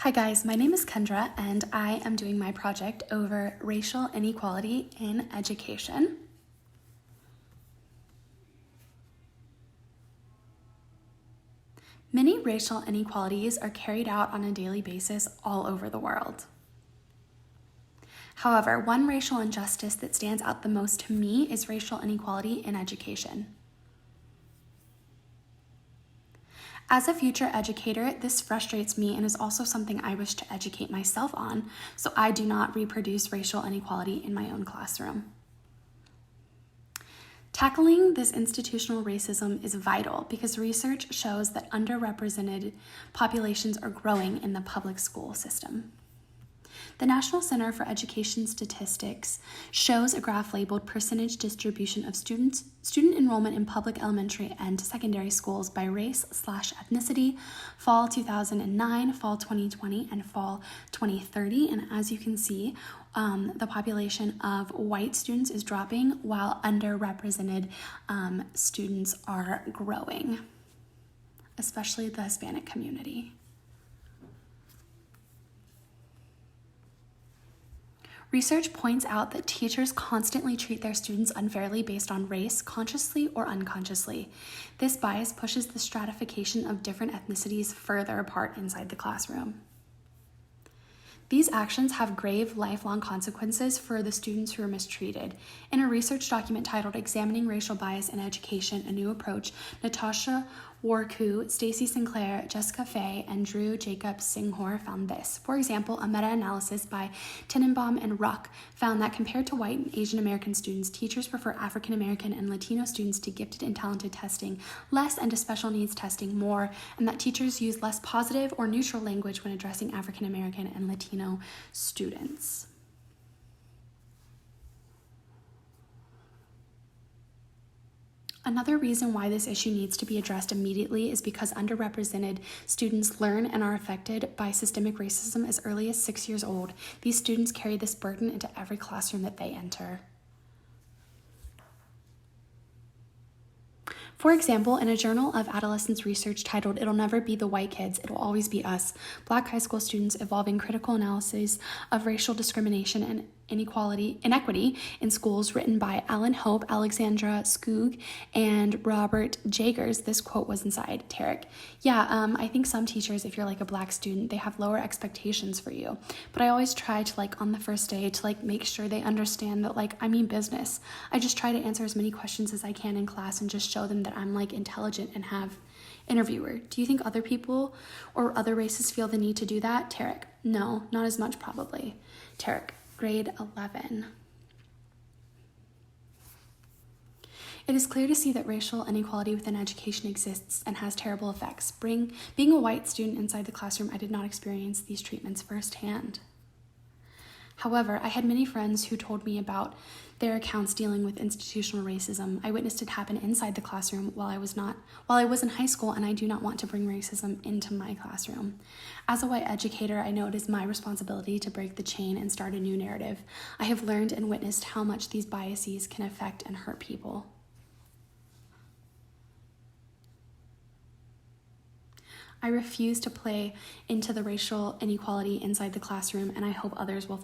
Hi guys, my name is Kendra and I am doing my project over racial inequality in education. Many racial inequalities are carried out on a daily basis all over the world. However, one racial injustice that stands out the most to me is racial inequality in education. As a future educator, this frustrates me and is also something I wish to educate myself on, so I do not reproduce racial inequality in my own classroom. Tackling this institutional racism is vital because research shows that underrepresented populations are growing in the public school system. The National Center for Education Statistics shows a graph labeled Percentage Distribution of Student Enrollment in Public Elementary and Secondary Schools by Race/Ethnicity, Fall 2009, Fall 2020, and Fall 2030. And as you can see, the population of white students is dropping while underrepresented students are growing, especially the Hispanic community. Research points out that teachers constantly treat their students unfairly based on race, consciously or unconsciously. This bias pushes the stratification of different ethnicities further apart inside the classroom. These actions have grave, lifelong consequences for the students who are mistreated. In a research document titled Examining Racial Bias in Education, A New Approach, Natasha Warku, Stacy Sinclair, Jessica Fay, and Drew Jacob Singhor found this. For example, a meta-analysis by Tenenbaum and Ruck found that compared to white and Asian American students, teachers prefer African American and Latino students to gifted and talented testing less and to special needs testing more, and that teachers use less positive or neutral language when addressing African American and Latino students. Another reason why this issue needs to be addressed immediately is because underrepresented students learn and are affected by systemic racism as early as 6 years old. These students carry this burden into every classroom that they enter. For example, in a journal of adolescence research titled It'll Never Be the White Kids, It'll Always Be Us, Black high school students evolving critical analyses of racial discrimination and inequity in schools, written by Alan Hope, Alexandra Skoog, and Robert Jagers. This quote was inside. Tarek: I think some teachers, if you're like a Black student, they have lower expectations for you. But I always try to on the first day to make sure they understand that I mean business. I just try to answer as many questions as I can in class and just show them that I'm intelligent and have interviewer. Do you think other people or other races feel the need to do that? Tarek: No, not as much probably. Tarek: Grade 11. It is clear to see that racial inequality within education exists and has terrible effects. Being a white student inside the classroom, I did not experience these treatments firsthand. However, I had many friends who told me about their accounts dealing with institutional racism. I witnessed it happen inside the classroom while I was in high school, and I do not want to bring racism into my classroom. As a white educator, I know it is my responsibility to break the chain and start a new narrative. I have learned and witnessed how much these biases can affect and hurt people. I refuse to play into the racial inequality inside the classroom, and I hope others will follow.